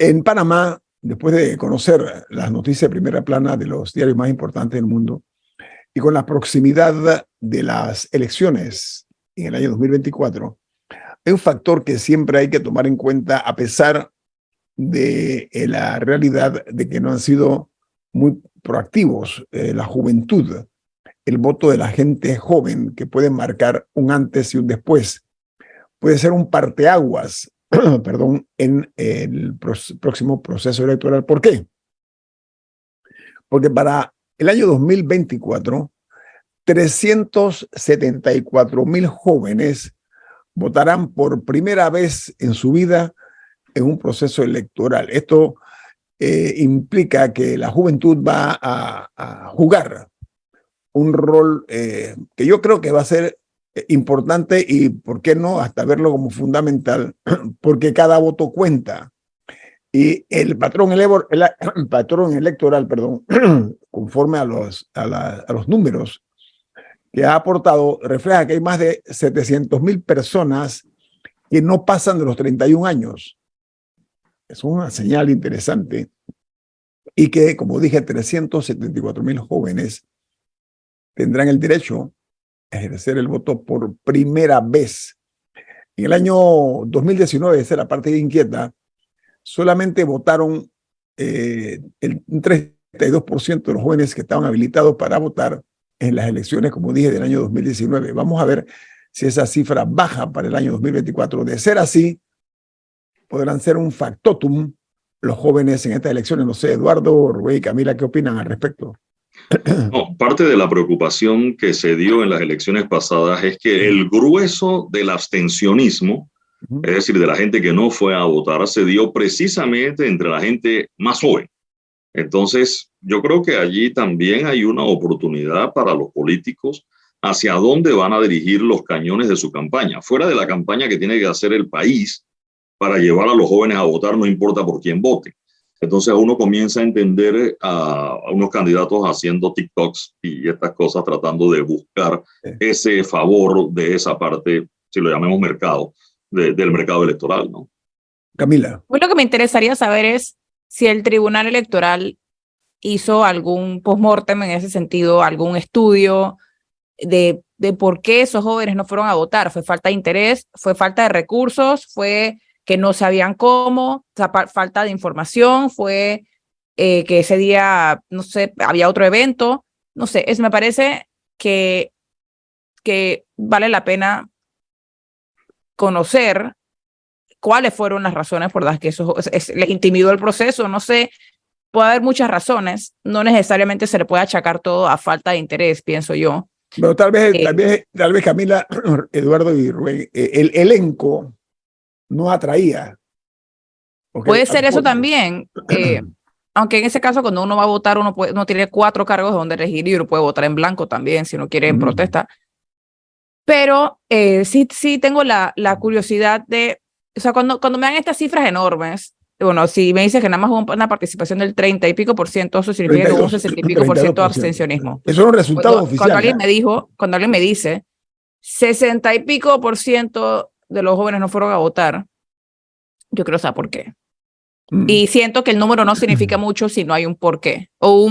En Panamá, después de conocer las noticias de primera plana de los diarios más importantes del mundo y con la proximidad de las elecciones en el año 2024, hay un factor que siempre hay que tomar en cuenta a pesar de la realidad de que no han sido muy proactivos, la juventud, el voto de la gente joven que puede marcar un antes y un después. Puede ser un parteaguas, perdón, en el próximo proceso electoral. ¿Por qué? Porque para el año 2024, 374,000 jóvenes votarán por primera vez en su vida en un proceso electoral. Esto implica que la juventud va a jugar un rol que yo creo que va a ser importante y, ¿por qué no?, hasta verlo como fundamental, porque cada voto cuenta. Y el patrón electoral, perdón, conforme a los números que ha aportado, refleja que hay más de 700,000 personas que no pasan de los 31 años. Es una señal interesante. Y que, como dije, 374,000 jóvenes tendrán el derecho a ejercer el voto por primera vez. En el año 2019, esa es la parte inquieta, solamente votaron un 32% de los jóvenes que estaban habilitados para votar en las elecciones, como dije, del año 2019. Vamos a ver si esa cifra baja para el año 2024. De ser así, podrán ser un factotum los jóvenes en estas elecciones. No sé, Eduardo, Rubén y Camila, ¿qué opinan al respecto? No, parte de la preocupación que se dio en las elecciones pasadas es que el grueso del abstencionismo, es decir, de la gente que no fue a votar, se dio precisamente entre la gente más joven. Entonces, yo creo que allí también hay una oportunidad para los políticos hacia dónde van a dirigir los cañones de su campaña, fuera de la campaña que tiene que hacer el país para llevar a los jóvenes a votar, no importa por quién vote. Entonces uno comienza a entender a unos candidatos haciendo TikToks y estas cosas, tratando de buscar ese favor de esa parte, si lo llamemos mercado, del mercado electoral, ¿no? Camila. Pues lo que me interesaría saber es si el Tribunal Electoral hizo algún postmortem en ese sentido, algún estudio de por qué esos jóvenes no fueron a votar. ¿Fue falta de interés? ¿Fue falta de recursos? ¿Fue que no sabían cómo? O sea, falta de información? ¿Fue que ese día, no sé, había otro evento? No sé, me parece que vale la pena conocer cuáles fueron las razones por las que eso les intimidó el proceso. No sé, puede haber muchas razones, no necesariamente se le puede achacar todo a falta de interés, pienso yo. Pero tal vez Camila, Eduardo y Rubén, el elenco no atraía. Puede ser eso también, aunque en ese caso cuando uno va a votar uno tiene 4 cargos donde elegir y uno puede votar en blanco también si uno quiere en protesta. Pero sí tengo la curiosidad de, o sea, cuando me dan estas cifras enormes, bueno, si me dices que nada más hubo una participación del 30 y pico por ciento, eso significa 32, que hubo un 60 y pico por ciento de abstencionismo. Eso es un resultado oficial. Cuando alguien me dice 60 y pico por ciento de los jóvenes no fueron a votar, yo quiero saber por qué. Y siento que el número no significa mucho si no hay un porqué o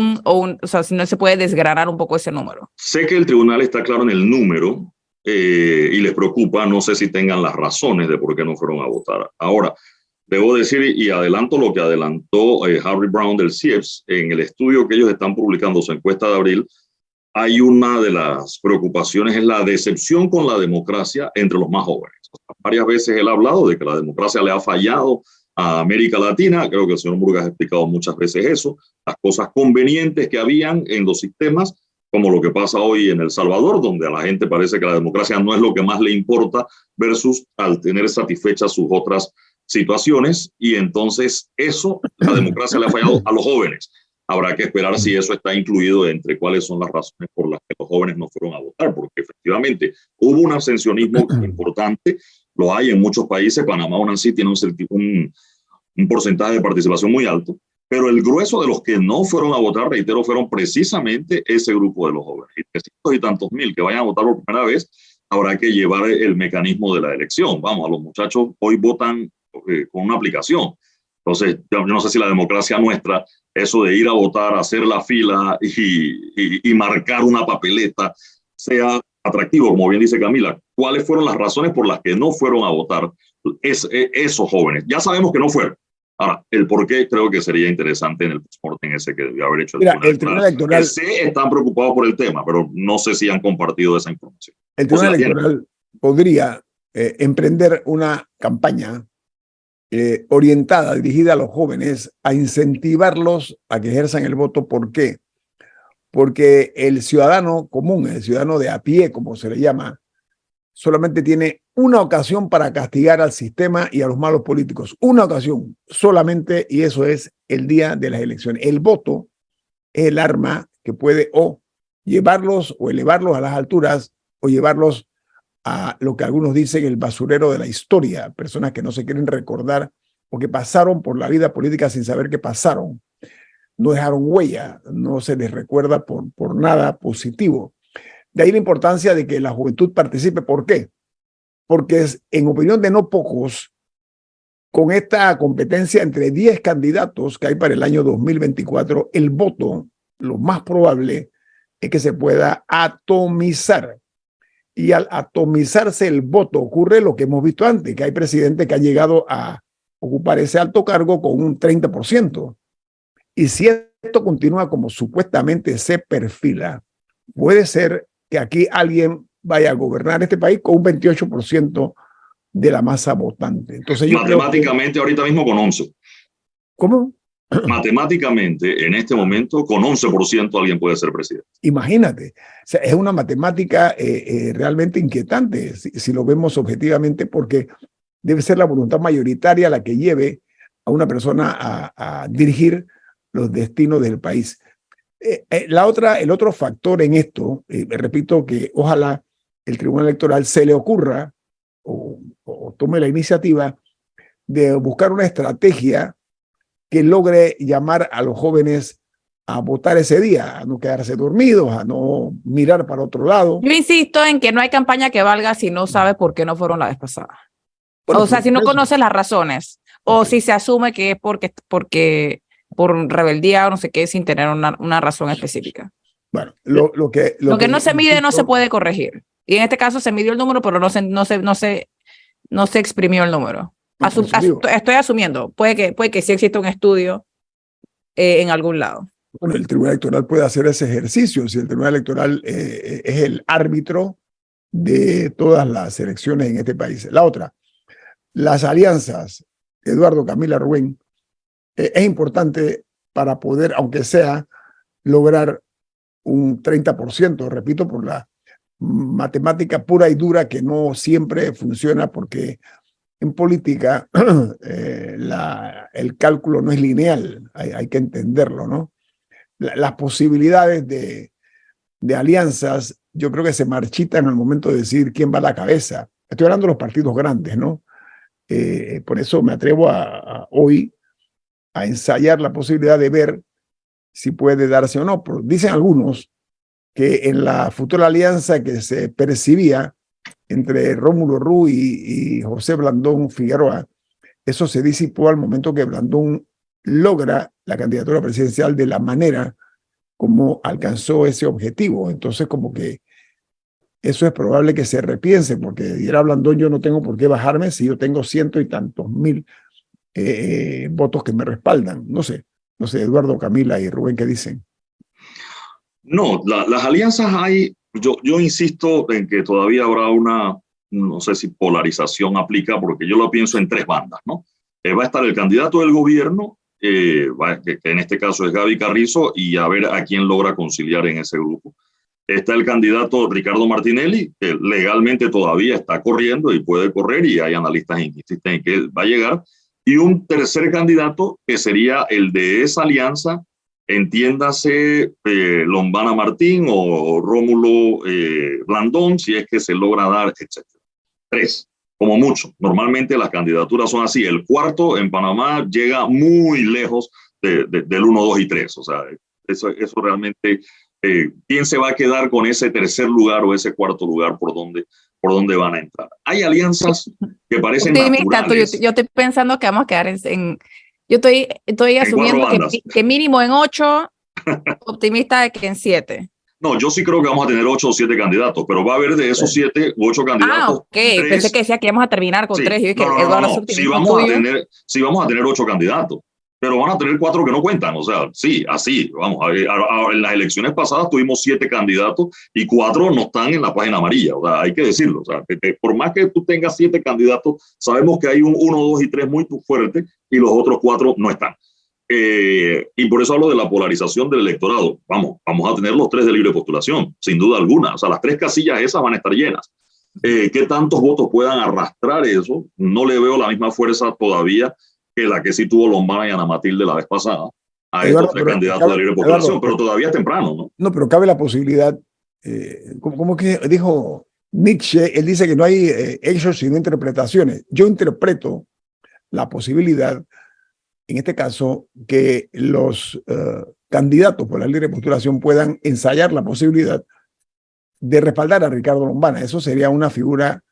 sea, si no se puede desgranar un poco ese número. Sé que el tribunal está claro en el número y les preocupa, no sé si tengan las razones de por qué no fueron a votar. Ahora, debo decir, y adelanto lo que adelantó Harry Brown del CIEPS, en el estudio que ellos están publicando, su encuesta de abril, hay una de las preocupaciones, es la decepción con la democracia entre los más jóvenes. Varias veces él ha hablado de que la democracia le ha fallado a América Latina, creo que el señor Murgas ha explicado muchas veces eso, las cosas convenientes que habían en los sistemas, como lo que pasa hoy en El Salvador, donde a la gente parece que la democracia no es lo que más le importa, versus al tener satisfechas sus otras situaciones, y entonces eso, la democracia le ha fallado a los jóvenes. Habrá que esperar si eso está incluido entre cuáles son las razones por las que los jóvenes no fueron a votar, porque efectivamente hubo un abstencionismo importante, lo hay en muchos países. Panamá aún así tiene un porcentaje de participación muy alto, pero el grueso de los que no fueron a votar, reitero, fueron precisamente ese grupo de los jóvenes. Y 300 y tantos mil que vayan a votar por primera vez, habrá que llevar el mecanismo de la elección. Vamos, a los muchachos hoy votan con una aplicación. Entonces, yo no sé si la democracia nuestra, eso de ir a votar, hacer la fila y marcar una papeleta, sea atractivo, como bien dice Camila. ¿Cuáles fueron las razones por las que no fueron a votar esos jóvenes? Ya sabemos que no fueron. Ahora, el por qué creo que sería interesante en el postmortem ese que debió haber hecho el Tribunal Electoral. Sí están preocupados por el tema, pero no sé si han compartido esa información. El Tribunal Electoral podría emprender una campaña orientada, dirigida a los jóvenes, a incentivarlos a que ejerzan el voto. ¿Por qué? Porque el ciudadano común, el ciudadano de a pie, como se le llama, solamente tiene una ocasión para castigar al sistema y a los malos políticos. Una ocasión solamente, y eso es el día de las elecciones. El voto es el arma que puede o llevarlos o elevarlos a las alturas o llevarlos a lo que algunos dicen el basurero de la historia, personas que no se quieren recordar o que pasaron por la vida política sin saber qué pasaron. No dejaron huella, no se les recuerda por nada positivo. De ahí la importancia de que la juventud participe. ¿Por qué? Porque es, en opinión de no pocos, con esta competencia entre 10 candidatos que hay para el año 2024, el voto, lo más probable es que se pueda atomizar. Y al atomizarse el voto ocurre lo que hemos visto antes, que hay presidentes que han llegado a ocupar ese alto cargo con un 30%. Y si esto continúa como supuestamente se perfila, puede ser que aquí alguien vaya a gobernar este país con un 28% de la masa votante. Entonces yo matemáticamente ahorita mismo con 11. ¿Cómo? Matemáticamente, en este momento, con 11% alguien puede ser presidente. Imagínate, o sea, es una matemática realmente inquietante si lo vemos objetivamente, porque debe ser la voluntad mayoritaria la que lleve a una persona a dirigir los destinos del país. El otro factor en esto, repito, que ojalá el Tribunal Electoral se le ocurra o tome la iniciativa de buscar una estrategia que logre llamar a los jóvenes a votar ese día, a no quedarse dormidos, a no mirar para otro lado. Yo insisto en que no hay campaña que valga si no sabes por qué no fueron la vez pasada. Bueno, o sea, si no conoces las razones, o si se asume que es porque por rebeldía o no sé qué, sin tener una razón específica. Bueno, lo que no se mide no se puede corregir. Y en este caso se midió el número, pero no se exprimió el número. Estoy asumiendo, puede que sí exista un estudio en algún lado. Bueno, el Tribunal Electoral puede hacer ese ejercicio. Si el Tribunal Electoral es el árbitro de todas las elecciones en este país. La otra, las alianzas, Eduardo, Camila, Rubén, es importante para poder, aunque sea, lograr un 30%, repito, por la matemática pura y dura que no siempre funciona, porque en política el cálculo no es lineal, hay que entenderlo, ¿no? Las posibilidades de alianzas, yo creo que se marchitan al momento de decir quién va a la cabeza. Estoy hablando de los partidos grandes, ¿no? Por eso me atrevo hoy a ensayar la posibilidad de ver si puede darse o no. Pero dicen algunos que en la futura alianza que se percibía entre Rómulo Rux y José Blandón Figueroa, eso se disipó al momento que Blandón logra la candidatura presidencial de la manera como alcanzó ese objetivo. Entonces, como que eso es probable que se repiense, porque dirá Blandón, yo no tengo por qué bajarme si yo tengo cientos y tantos mil votos que me respaldan. No sé, Eduardo, Camila y Rubén, ¿qué dicen? No, las alianzas hay, yo insisto en que todavía habrá una, no sé si polarización aplica, porque yo lo pienso en tres bandas, ¿no? Va a estar el candidato del gobierno, que en este caso es Gaby Carrizo, y a ver a quién logra conciliar en ese grupo. Está el candidato Ricardo Martinelli, que legalmente todavía está corriendo y puede correr, y hay analistas que insisten en que va a llegar. Y un tercer candidato que sería el de esa alianza, entiéndase Lombana Martín o Rómulo Blandón, si es que se logra dar, etc. Tres, como mucho. Normalmente las candidaturas son así. El cuarto en Panamá llega muy lejos del 1, 2 y 3. O sea, eso realmente, ¿quién se va a quedar con ese tercer lugar o ese cuarto lugar por donde van a entrar? Hay alianzas que parecen naturales. Yo estoy pensando que vamos a quedar Yo estoy En asumiendo 4 bandas. que mínimo en 8, optimista de que en 7. No, yo sí creo que vamos a tener 8 o 7 candidatos, pero va a haber de esos 7 u 8 candidatos. Ok. Pensé que decía que íbamos a terminar con 3. Yo dije, Eduardo, ese Sí optimismo tuyo. Sí vamos a tener 8 candidatos, pero van a tener 4 que no cuentan. O sea, sí, así. Vamos, en las elecciones pasadas tuvimos 7 candidatos y 4 no están en la página amarilla. O sea, hay que decirlo. O sea, por más que tú tengas 7 candidatos, sabemos que hay un 1, 2 y 3 muy fuertes y los otros 4 no están. Y por eso hablo de la polarización del electorado. Vamos a tener los 3 de libre postulación, sin duda alguna. O sea, las 3 casillas esas van a estar llenas. ¿Qué tantos votos puedan arrastrar eso? No le veo la misma fuerza todavía que la que sí tuvo Lombana y Ana Matilde la vez pasada a Eduardo, estos 3 candidatos de libre postulación, pero todavía es temprano, ¿no? No, pero cabe la posibilidad, como que dijo Nietzsche, él dice que no hay hechos sino interpretaciones. Yo interpreto la posibilidad, en este caso, que los candidatos por la libre postulación puedan ensayar la posibilidad de respaldar a Ricardo Lombana. Eso sería una figura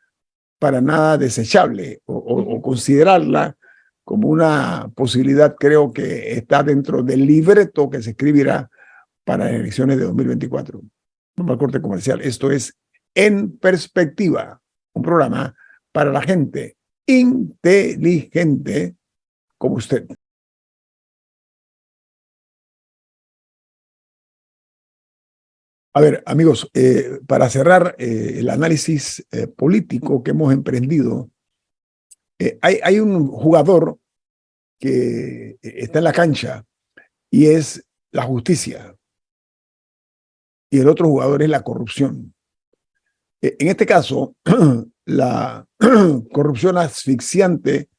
para nada desechable o considerarla como una posibilidad. Creo que está dentro del libreto que se escribirá para las elecciones de 2024. Vamos al corte comercial. Esto es En Perspectiva, un programa para la gente inteligente como usted. A ver, amigos, para cerrar el análisis político que hemos emprendido, hay un jugador que está en la cancha y es la justicia, y el otro jugador es la corrupción. En este caso, la corrupción asfixiante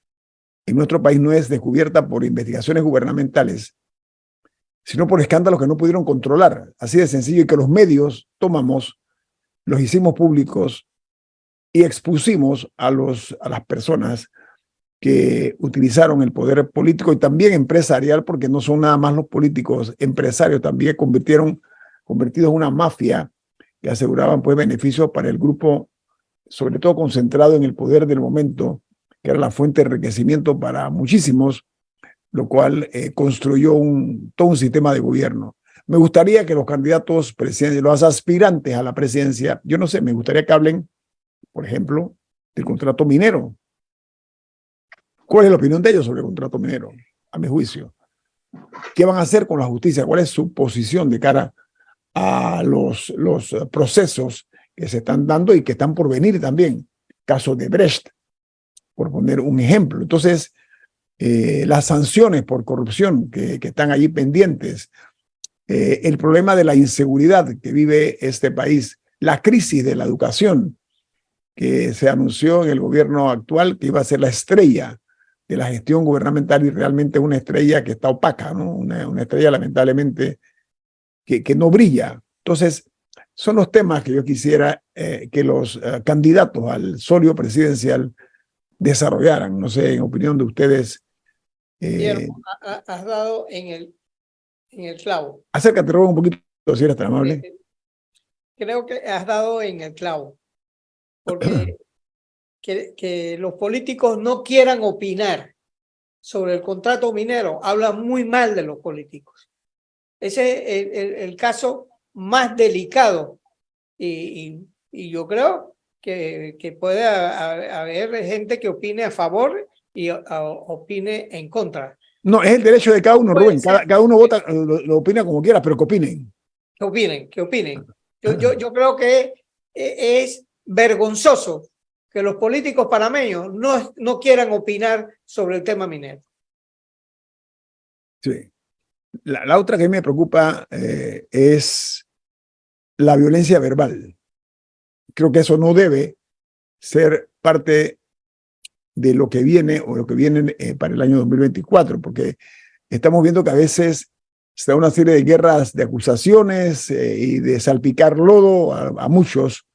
en nuestro país no es descubierta por investigaciones gubernamentales, sino por escándalos que no pudieron controlar. Así de sencillo, y que los medios tomamos, los hicimos públicos y expusimos a las personas que utilizaron el poder político y también empresarial, porque no son nada más los políticos, empresarios también convertidos en una mafia que aseguraban pues beneficios para el grupo, sobre todo concentrado en el poder del momento, que era la fuente de enriquecimiento para muchísimos, lo cual construyó todo un sistema de gobierno. Me gustaría que los candidatos presidenciales, los aspirantes a la presidencia, yo no sé, me gustaría que hablen, por ejemplo, del contrato minero. ¿Cuál es la opinión de ellos sobre el contrato minero? A mi juicio. ¿Qué van a hacer con la justicia? ¿Cuál es su posición de cara a los procesos que se están dando y que están por venir también? Caso de Brecht, por poner un ejemplo. Entonces, las sanciones por corrupción que están allí pendientes, el problema de la inseguridad que vive este país, la crisis de la educación que se anunció en el gobierno actual que iba a ser la estrella de la gestión gubernamental, y realmente una estrella que está opaca, ¿no? Una estrella lamentablemente que no brilla. Entonces, son los temas que yo quisiera que los candidatos al solio presidencial desarrollaran. No sé, en opinión de ustedes. Guillermo, has dado en el clavo. Acércate, Robo, un poquito, si eres tan amable. Creo que has dado en el clavo, porque que los políticos no quieran opinar sobre el contrato minero habla muy mal de los políticos. Ese es el caso más delicado y yo creo que puede haber gente que opine a favor y opine en contra. No, es el derecho de cada uno, Rubén. Cada uno vota, lo opina como quiera, pero que opinen. Que opinen. Yo creo que es vergonzoso que los políticos panameños no quieran opinar sobre el tema minero. Sí. La otra que a mí me preocupa es la violencia verbal. Creo que eso no debe ser parte de lo que viene o lo que viene para el año 2024, porque estamos viendo que a veces se da una serie de guerras de acusaciones y de salpicar lodo a muchos,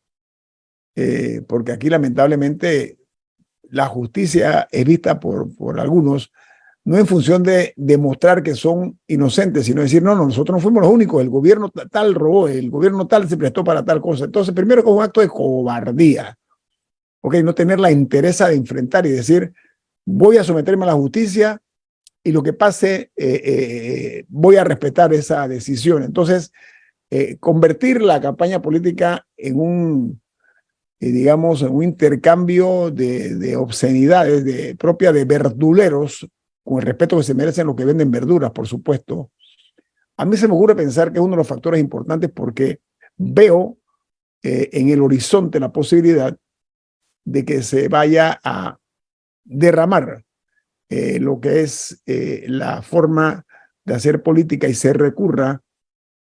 porque aquí lamentablemente la justicia es vista por algunos no en función de demostrar que son inocentes, sino decir, no, nosotros no fuimos los únicos, el gobierno tal robó, el gobierno tal se prestó para tal cosa. Entonces, primero que es un acto de cobardía, no tener la entereza de enfrentar y decir, voy a someterme a la justicia y lo que pase, voy a respetar esa decisión. Entonces, convertir la campaña política en un, digamos, en un intercambio de obscenidades propia de verduleros, con el respeto que se merecen los que venden verduras, por supuesto. A mí se me ocurre pensar que es uno de los factores importantes porque veo en el horizonte la posibilidad de que se vaya a derramar lo que es la forma de hacer política y se recurra,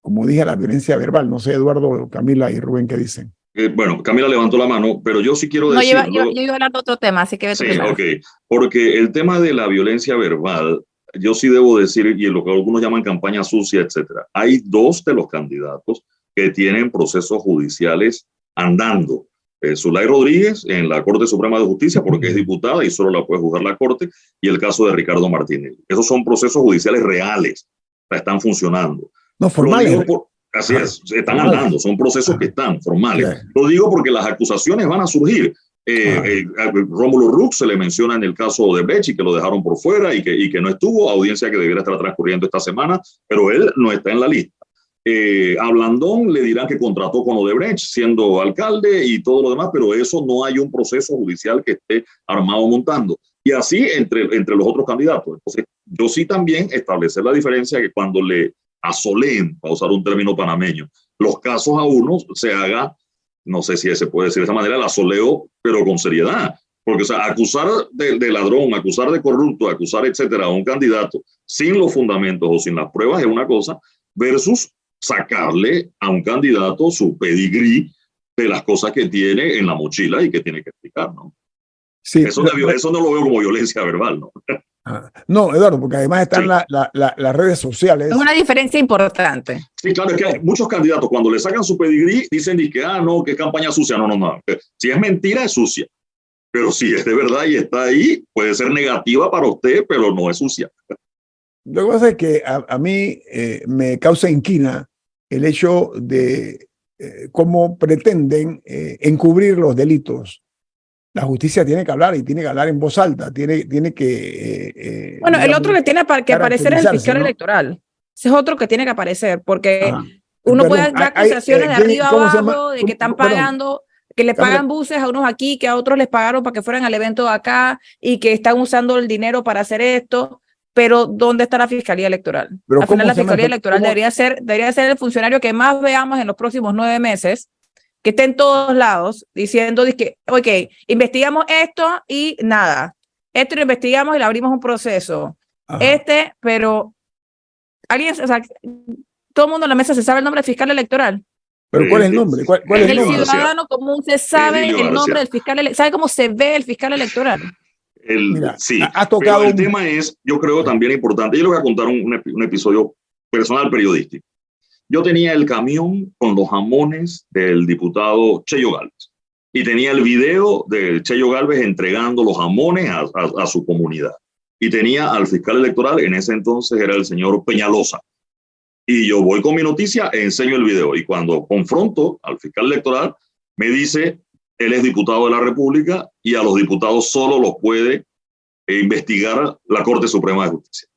como dije, a la violencia verbal. No sé, Eduardo, Camila y Rubén, ¿qué dicen? Bueno, Camila levantó la mano, pero yo sí quiero No, decirlo. yo iba a hablar de otro tema, así que ve tú Sí, primero. ok, porque el tema de la violencia verbal, yo sí debo decir, y lo que algunos llaman campaña sucia, etcétera, hay dos de los candidatos que tienen procesos judiciales andando. Zulay Rodríguez en la Corte Suprema de Justicia porque es diputada y solo la puede juzgar la Corte, y el caso de Ricardo Martínez. Esos son procesos judiciales reales, están funcionando. No, formales. Lo digo así es, están andando, son procesos que están formales. Lo digo porque las acusaciones van a surgir. Rómulo Rux se le menciona en el caso de Brecht y que lo dejaron por fuera y que no estuvo, audiencia que debiera estar transcurriendo esta semana, pero él no está en la lista. A Blandón le dirán que contrató con Odebrecht siendo alcalde y todo lo demás, pero eso no hay un proceso judicial que esté armado montando. Y así entre los otros candidatos. Entonces, yo sí también establecer la diferencia que cuando le asoleen, para usar un término panameño, los casos a uno se haga, no sé si se puede decir de esa manera, el asoleo, pero con seriedad. Porque, o sea, acusar de ladrón, acusar de corrupto, acusar, etcétera, a un candidato sin los fundamentos o sin las pruebas es una cosa, versus sacarle a un candidato su pedigrí de las cosas que tiene en la mochila y que tiene que explicar, ¿no? Sí, eso no lo veo como violencia verbal, ¿no? No, Eduardo, porque además están las redes sociales. Es una diferencia importante. Sí, claro, es que hay muchos candidatos cuando le sacan su pedigrí dicen que no, que es campaña sucia. No. Si es mentira, es sucia. Pero si es de verdad y está ahí, puede ser negativa para usted, pero no es sucia. Lo que pasa es que a mí me causa inquina el hecho de cómo pretenden encubrir los delitos. La justicia tiene que hablar y tiene que hablar en voz alta, tiene que... bueno, digamos, el otro que tiene que aparecer es el fiscal, ¿no?, electoral. Ese es otro que tiene que aparecer, porque uno puede dar acusaciones de arriba abajo, de que están pagando, que les pagan buses a unos aquí, que a otros les pagaron para que fueran al evento de acá y que están usando el dinero para hacer esto. Pero ¿dónde está la Fiscalía Electoral? Al final la Fiscalía Electoral debería ser el funcionario que más veamos en los próximos 9 meses, que esté en todos lados diciendo que, ok, investigamos esto y nada. Esto lo investigamos y le abrimos un proceso. Pero alguien, o sea, todo el mundo en la mesa se sabe el nombre del fiscal electoral. ¿Pero cuál es el nombre? ¿Cuál es el ciudadano común se sabe el nombre del fiscal electoral? ¿Sabe cómo se ve el fiscal electoral? Mira, sí, ha tocado pero el tema es, yo creo también importante, yo le voy a contar un episodio personal periodístico. Yo tenía el camión con los jamones del diputado Cheyo Gálvez y tenía el video de Cheyo Gálvez entregando los jamones a su comunidad. Y tenía al fiscal electoral, en ese entonces era el señor Peñalosa. Y yo voy con mi noticia e enseño el video. Y cuando confronto al fiscal electoral, me dice, él es diputado de la República y a los diputados solo los puede investigar la Corte Suprema de Justicia.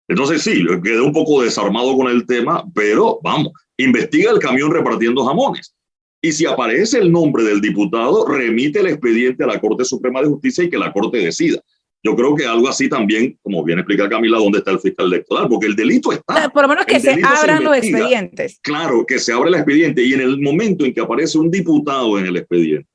Entonces sí, quedé un poco desarmado con el tema, pero vamos, investiga el camión repartiendo jamones. Y si aparece el nombre del diputado, remite el expediente a la Corte Suprema de Justicia y que la Corte decida. Yo creo que algo así también, como bien explica Camila, dónde está el fiscal electoral, porque el delito está. O sea, por lo menos que se abran los expedientes. Claro, que se abre el expediente y en el momento en que aparece un diputado en el expediente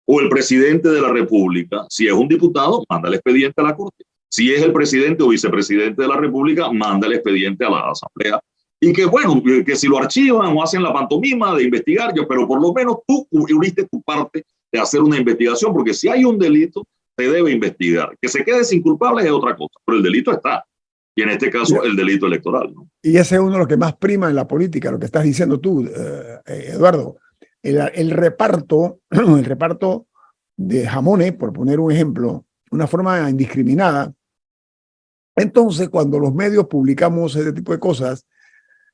o el presidente de la República, si es un diputado, manda el expediente a la Corte. Si es el presidente o vicepresidente de la República, manda el expediente a la Asamblea. Y que bueno, que si lo archivan o hacen la pantomima de investigar, pero por lo menos tú cubriste tu parte de hacer una investigación, porque si hay un delito, se debe investigar. Que se quede sin culpables es otra cosa, pero el delito está. Y en este caso, el delito electoral, ¿no? Y ese es uno de los que más prima en la política, lo que estás diciendo tú, Eduardo. El reparto de jamones, por poner un ejemplo, una forma indiscriminada. Entonces, cuando los medios publicamos ese tipo de cosas,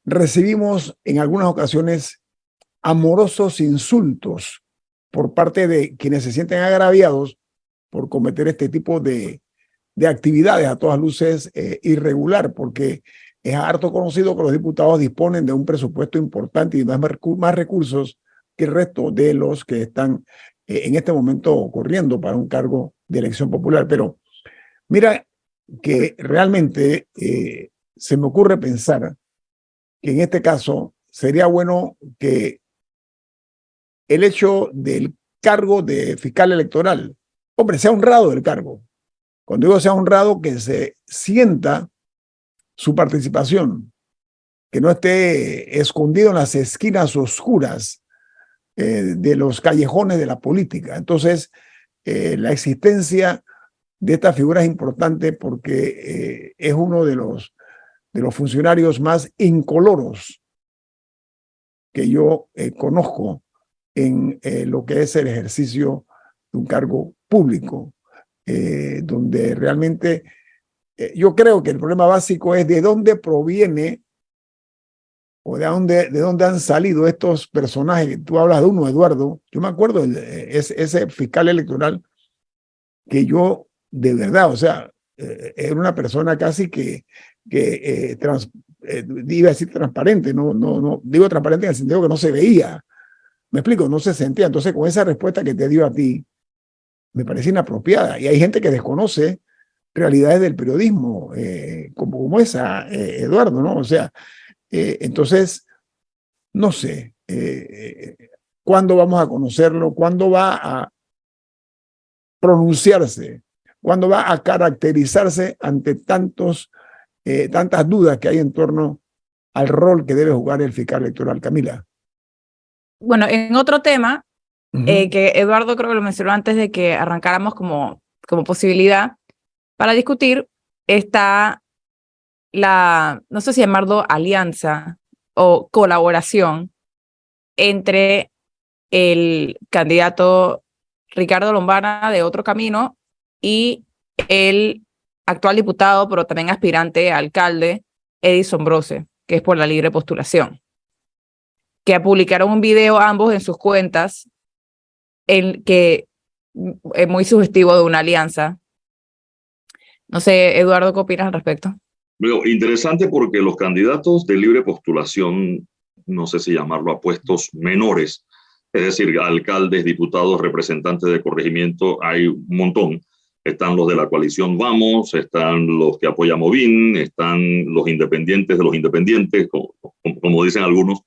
recibimos en algunas ocasiones amorosos insultos por parte de quienes se sienten agraviados por cometer este tipo de de actividades a todas luces irregular, porque es harto conocido que los diputados disponen de un presupuesto importante y más recursos que el resto de los que están en este momento corriendo para un cargo de elección popular. Pero mira que realmente se me ocurre pensar que en este caso sería bueno que el hecho del cargo de fiscal electoral, hombre, sea honrado del cargo. Cuando digo sea honrado, que se sienta su participación, que no esté escondido en las esquinas oscuras de los callejones de la política. Entonces, la existencia de esta figura es importante porque es uno de los funcionarios más incoloros que yo conozco en lo que es el ejercicio de un cargo público, donde realmente yo creo que el problema básico es de dónde proviene o de dónde han salido estos personajes. Tú hablas de uno, Eduardo. Yo me acuerdo de ese fiscal electoral que yo, de verdad, o sea, era una persona casi que iba a decir transparente, no, digo transparente en el sentido que no se veía. Me explico, no se sentía. Entonces, con esa respuesta que te dio a ti, me parece inapropiada. Y hay gente que desconoce realidades del periodismo, como esa, Eduardo, ¿no? O sea, entonces, no sé, ¿cuándo vamos a conocerlo? ¿Cuándo va a pronunciarse? ¿Cuándo va a caracterizarse ante tantas dudas que hay en torno al rol que debe jugar el fiscal electoral? Camila. Bueno, en otro tema, que Eduardo creo que lo mencionó antes de que arrancáramos como posibilidad para discutir, está no sé si llamarlo alianza o colaboración entre el candidato Ricardo Lombana de Otro Camino y el actual diputado, pero también aspirante a alcalde, Edison Brose, que es por la libre postulación, que publicaron un video ambos en sus cuentas que es muy sugestivo de una alianza. No sé, Eduardo, ¿qué opinas al respecto? Bueno, interesante porque los candidatos de libre postulación, no sé si llamarlo a puestos menores, es decir, alcaldes, diputados, representantes de corregimiento, hay un montón. Están los de la coalición Vamos, están los que apoyan Movín, están los independientes de los independientes, como dicen algunos.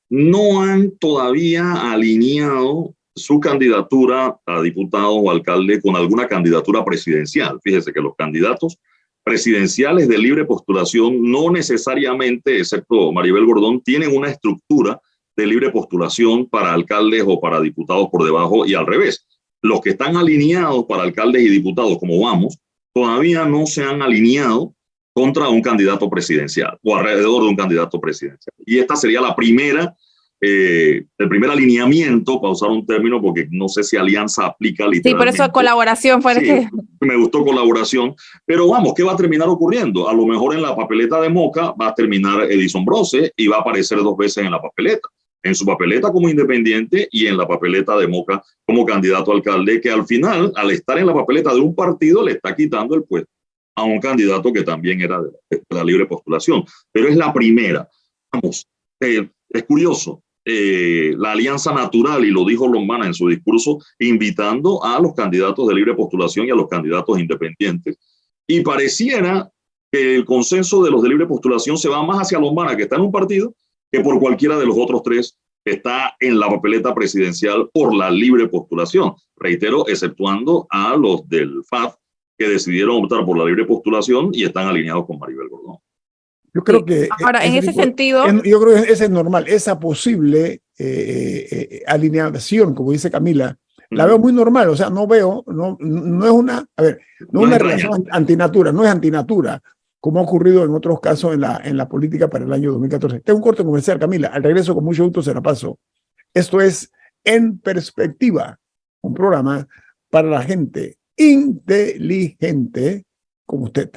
No han todavía alineado su candidatura a diputado o alcalde con alguna candidatura presidencial. Fíjese que los candidatos presidenciales de libre postulación no necesariamente, excepto Maribel Gordón, tienen una estructura de libre postulación para alcaldes o para diputados por debajo y al revés. Los que están alineados para alcaldes y diputados, como Vamos, todavía no se han alineado contra un candidato presidencial o alrededor de un candidato presidencial. Y esta sería la primera, el primer alineamiento, para usar un término, porque no sé si alianza aplica literalmente. Sí, por eso colaboración fue sí, que... Me gustó colaboración, pero vamos, ¿qué va a terminar ocurriendo? A lo mejor en la papeleta de Moca va a terminar Edison Brose y va a aparecer 2 veces en la papeleta. En su papeleta como independiente y en la papeleta de Moca como candidato a alcalde, que al final, al estar en la papeleta de un partido, le está quitando el puesto a un candidato que también era de la libre postulación. Pero es la primera. Vamos, es curioso. La alianza natural, y lo dijo Lombana en su discurso, invitando a los candidatos de libre postulación y a los candidatos independientes. Y pareciera que el consenso de los de libre postulación se va más hacia Lombana, que está en un partido, que por cualquiera de los otros 3 que está en la papeleta presidencial por la libre postulación. Reitero, exceptuando a los del FAD, que decidieron optar por la libre postulación y están alineados con Maribel Gordón. Yo creo que... Ahora, en ese sentido... Yo creo que ese es normal. Esa posible alineación, como dice Camila, la veo muy normal. O sea, no es una... A ver, no es una relación antinatura, no es antinatura, como ha ocurrido en otros casos en la política para el año 2014. Tengo un corte comercial, Camila. Al regreso, con mucho gusto, se la paso. Esto es En Perspectiva, un programa para la gente inteligente como usted.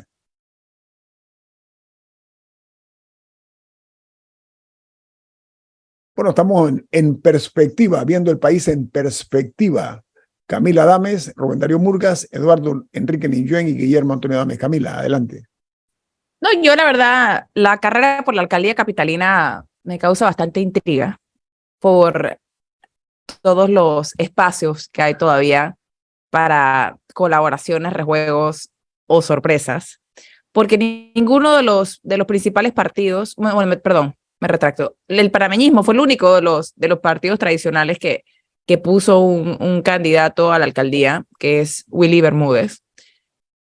Bueno, estamos en perspectiva, viendo el país en perspectiva. Camila Adames, Rubén Darío Murgas, Eduardo Enrique Ninjuen y Guillermo Antonio Adames. Camila, adelante. No, yo la verdad, la carrera por la alcaldía capitalina me causa bastante intriga por todos los espacios que hay todavía para colaboraciones, rejuegos o sorpresas, porque ninguno de los principales partidos, bueno, perdón, me retracto, el panameñismo fue el único de los partidos tradicionales que puso un candidato a la alcaldía, que es Willy Bermúdez.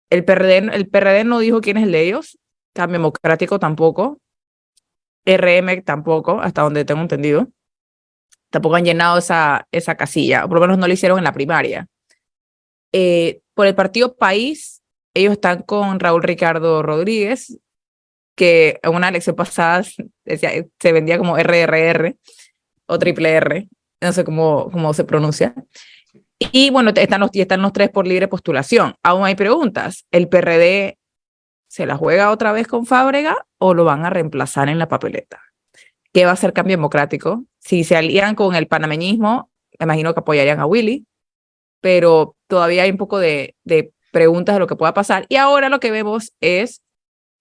El PRD no dijo quién es el de ellos, Cambio Democrático tampoco, RM tampoco, hasta donde tengo entendido. Tampoco han llenado esa casilla, o por lo menos no lo hicieron en la primaria. Por el partido País, ellos están con Raúl Ricardo Rodríguez, que en una elección pasada se vendía como RRR o triple R, no sé cómo se pronuncia. Y bueno, están los tres por libre postulación. Aún hay preguntas. ¿El PRD se la juega otra vez con Fábrega o lo van a reemplazar en la papeleta? ¿Qué va a hacer Cambio Democrático? Si se alían con el panameñismo, me imagino que apoyarían a Willy, pero todavía hay un poco de preguntas de lo que pueda pasar. Y ahora lo que vemos es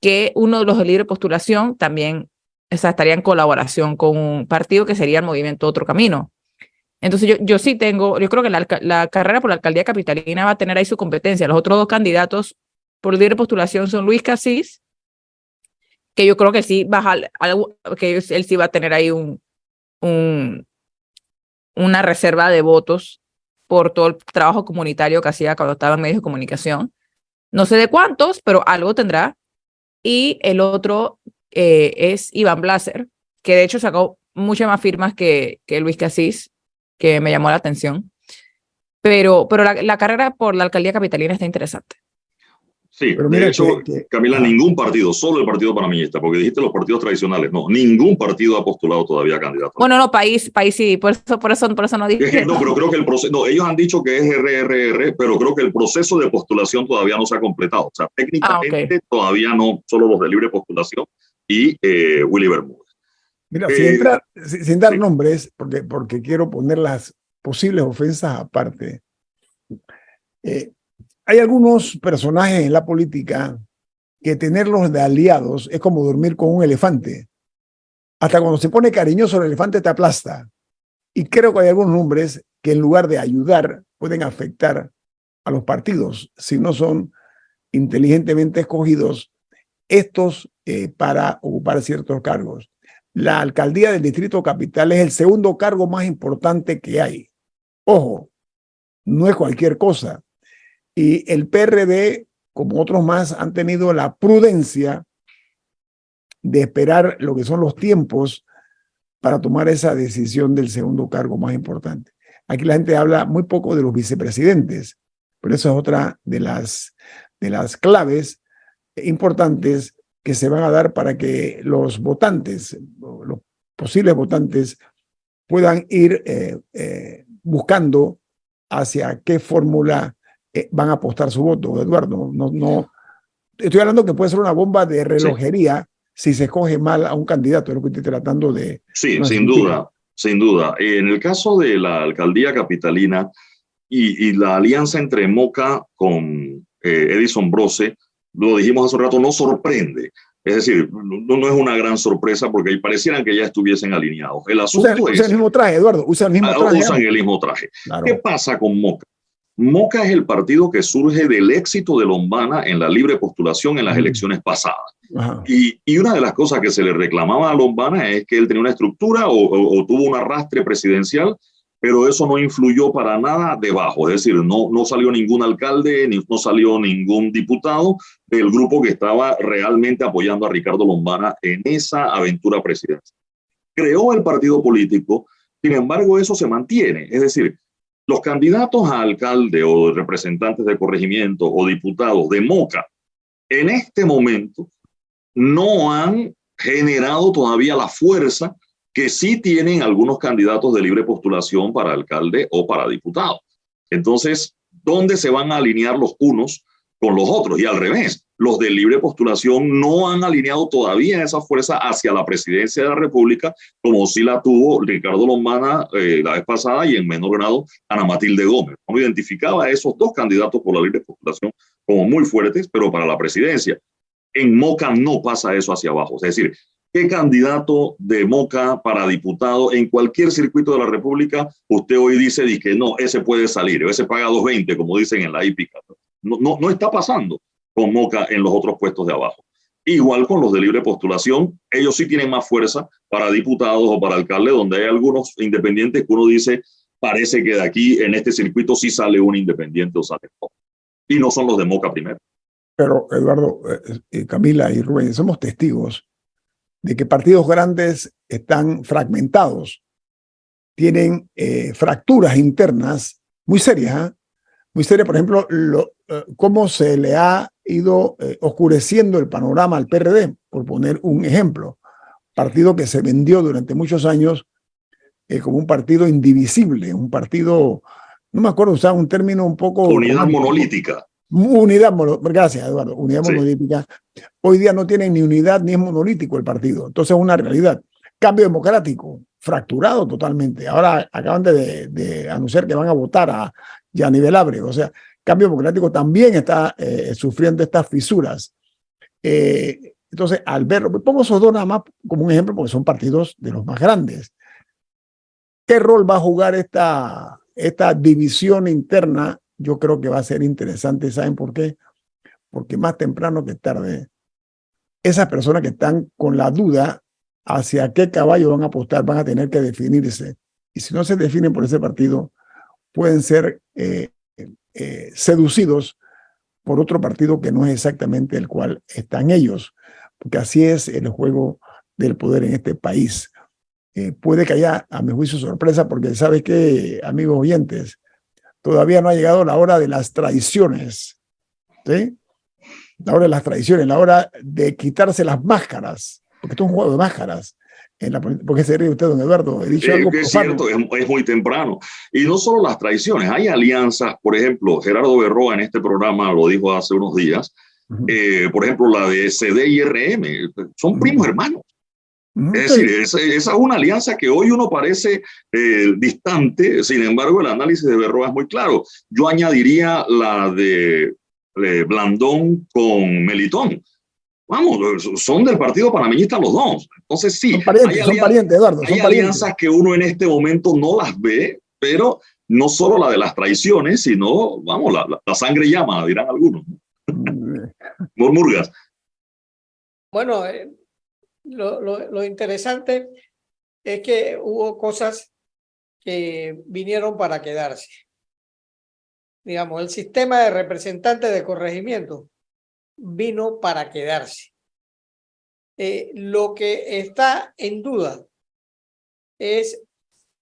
que uno de los de libre postulación también estaría en colaboración con un partido que sería el Movimiento Otro Camino. Entonces yo creo que la carrera por la alcaldía capitalina va a tener ahí su competencia. Los otros dos candidatos por libre postulación son Luis Casís, que yo creo que sí él sí va a tener ahí una reserva de votos por todo el trabajo comunitario que hacía cuando estaba en medios de comunicación. No sé de cuántos, pero algo tendrá. Y el otro es Iván Blaser, que de hecho sacó muchas más firmas que Luis Casís, que me llamó la atención. Pero la carrera por la alcaldía capitalina está interesante. Sí, pero de hecho, Camila, ningún partido, solo el partido panameñista, porque dijiste los partidos tradicionales, no, ningún partido ha postulado todavía candidato. Bueno, no, país sí, por eso no dije. No, pero creo que el proceso, no, ellos han dicho que es RRR, pero creo que el proceso de postulación todavía no se ha completado. O sea, técnicamente todavía no, solo los de libre postulación y Willy Bermúdez. Mira, sin dar nombres, porque quiero poner las posibles ofensas aparte. Hay algunos personajes en la política que tenerlos de aliados es como dormir con un elefante. Hasta cuando se pone cariñoso el elefante te aplasta. Y creo que hay algunos nombres que en lugar de ayudar pueden afectar a los partidos si no son inteligentemente escogidos estos para ocupar ciertos cargos. La alcaldía del Distrito Capital es el segundo cargo más importante que hay. Ojo, no es cualquier cosa. Y el PRD, como otros más, han tenido la prudencia de esperar lo que son los tiempos para tomar esa decisión del segundo cargo más importante. Aquí la gente habla muy poco de los vicepresidentes, pero eso es otra de las claves importantes que se van a dar para que los votantes, los posibles votantes, puedan ir buscando hacia qué fórmula van a apostar su voto, Eduardo. No, estoy hablando que puede ser una bomba de relojería si se escoge mal a un candidato, es lo que estoy tratando de... Sí, sin duda. En el caso de la alcaldía capitalina y la alianza entre Moca con Edison Broce, lo dijimos hace un rato, no sorprende. Es decir, no es una gran sorpresa porque ahí parecieran que ya estuviesen alineados. El asunto usan el mismo traje, Eduardo, usan el mismo traje. Claro. ¿Qué pasa con Moca? Moca es el partido que surge del éxito de Lombana en la libre postulación en las elecciones pasadas. Y una de las cosas que se le reclamaba a Lombana es que él tenía una estructura o tuvo un arrastre presidencial, pero eso no influyó para nada debajo. Es decir, no salió ningún alcalde, no salió ningún diputado del grupo que estaba realmente apoyando a Ricardo Lombana en esa aventura presidencial. Creó el partido político, sin embargo, eso se mantiene. Es decir, los candidatos a alcalde o representantes de corregimiento o diputados de Moca en este momento no han generado todavía la fuerza que sí tienen algunos candidatos de libre postulación para alcalde o para diputado. Entonces, ¿dónde se van a alinear los unos con los otros? Y al revés, los de libre postulación no han alineado todavía esa fuerza hacia la presidencia de la República, como sí la tuvo Ricardo Lombana la vez pasada y en menor grado Ana Matilde Gómez. Uno identificaba a esos dos candidatos por la libre postulación como muy fuertes, pero para la presidencia. En Moca no pasa eso hacia abajo. Es decir, ¿qué candidato de Moca para diputado en cualquier circuito de la República usted hoy dice que no, ese puede salir, o ese paga 220, como dicen en la hípica? No está pasando con Moca en los otros puestos de abajo. Igual con los de libre postulación, ellos sí tienen más fuerza para diputados o para alcaldes, donde hay algunos independientes que uno dice, parece que de aquí en este circuito sí sale un independiente o sale otro. Y no son los de Moca primero. Pero, Eduardo, Camila y Rubén, somos testigos de que partidos grandes están fragmentados, tienen fracturas internas muy serias, ¿eh? Muy serias. Por ejemplo, cómo se le ha ido oscureciendo el panorama al PRD, por poner un ejemplo. Partido que se vendió durante muchos años como un partido indivisible, un partido, no me acuerdo, usaba un término un poco... Unidad romántico. monolítica. Gracias, Eduardo, unidad monolítica. Hoy día no tienen ni unidad ni es monolítico el partido. Entonces es una realidad. Cambio democrático, fracturado totalmente. Ahora acaban de anunciar que van a votar a Yanivel Ábrego. O sea, Cambio Democrático también está sufriendo estas fisuras. Entonces, al verlo, pongo esos dos nada más como un ejemplo porque son partidos de los más grandes. ¿Qué rol va a jugar esta división interna? Yo creo que va a ser interesante. ¿Saben por qué? Porque más temprano que tarde, esas personas que están con la duda hacia qué caballo van a apostar van a tener que definirse. Y si no se definen por ese partido, pueden ser seducidos por otro partido que no es exactamente el cual están ellos. Porque así es el juego del poder en este país. Puede que haya, a mi juicio, sorpresa, porque ¿sabe qué, amigos oyentes? Todavía no ha llegado la hora de las traiciones, ¿sí? La hora de las traiciones, la hora de quitarse las máscaras, porque esto es un juego de máscaras. ¿Por qué se ríe usted, don Eduardo? He dicho algo que es profano. cierto, es muy temprano. Y no solo las traiciones, hay alianzas, por ejemplo, Gerardo Berroa en este programa lo dijo hace unos días, por ejemplo, la de CD y RM, son primos hermanos. Es decir, esa es una alianza que hoy uno parece distante, sin embargo el análisis de Berroa es muy claro. Yo añadiría la de Blandón con Melitón. Vamos, son del Partido Panameñista los dos. Entonces sí, son parientes, Eduardo. Hay alianzas que uno en este momento no las ve, pero no solo la de las traiciones, sino, vamos, la sangre llama, dirán algunos. Murmurgas. Bueno, lo interesante es que hubo cosas que vinieron para quedarse. Digamos, el sistema de representantes de corregimiento vino para quedarse. Lo que está en duda es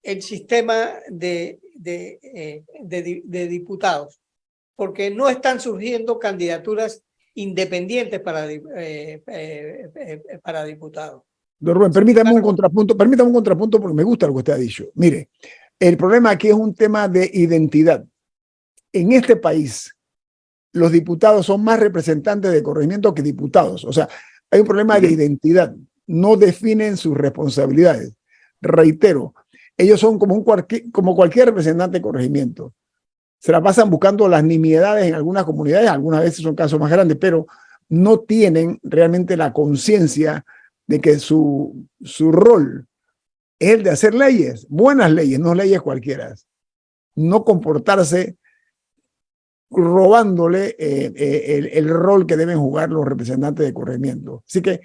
el sistema de diputados, porque no están surgiendo candidaturas independientes para diputados. Don Rubén, permítame un contrapunto porque me gusta lo que usted ha dicho. Mire, el problema aquí es un tema de identidad. En este país, los diputados son más representantes de corregimiento que diputados. O sea, hay un problema de identidad. No definen sus responsabilidades. Reitero, ellos son como cualquier representante de corregimiento. Se la pasan buscando las nimiedades en algunas comunidades, algunas veces son casos más grandes, pero no tienen realmente la conciencia de que su rol es el de hacer leyes, buenas leyes, no leyes cualquiera. No comportarse robándole el rol que deben jugar los representantes de corregimiento. Así que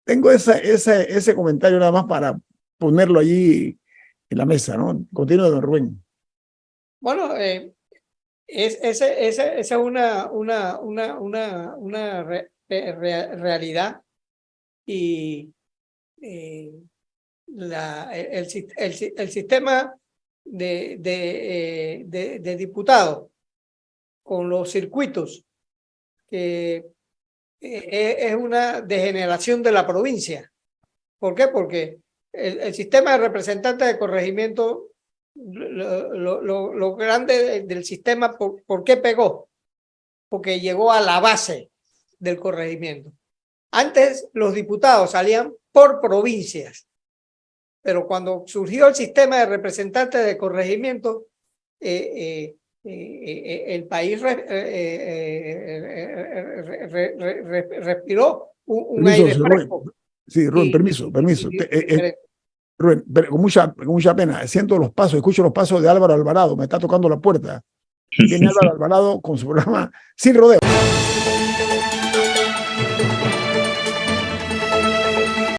tengo ese comentario nada más para ponerlo allí en la mesa, ¿no? Continúe, don Rubén. Bueno, esa es una realidad y el sistema de diputados con los circuitos que es una degeneración de la provincia. ¿Por qué? Porque el sistema de representantes de corregimiento, lo grande del sistema, ¿por qué pegó? Porque llegó a la base del corregimiento. Antes los diputados salían por provincias, pero cuando surgió el sistema de representantes de corregimiento, el país respiró un aire fresco. Sí, Rubén, permiso. Rubén, pero con mucha pena, siento los pasos, escucho los pasos de Álvaro Alvarado, me está tocando la puerta. Viene Álvaro Alvarado con su programa Sin Rodeo.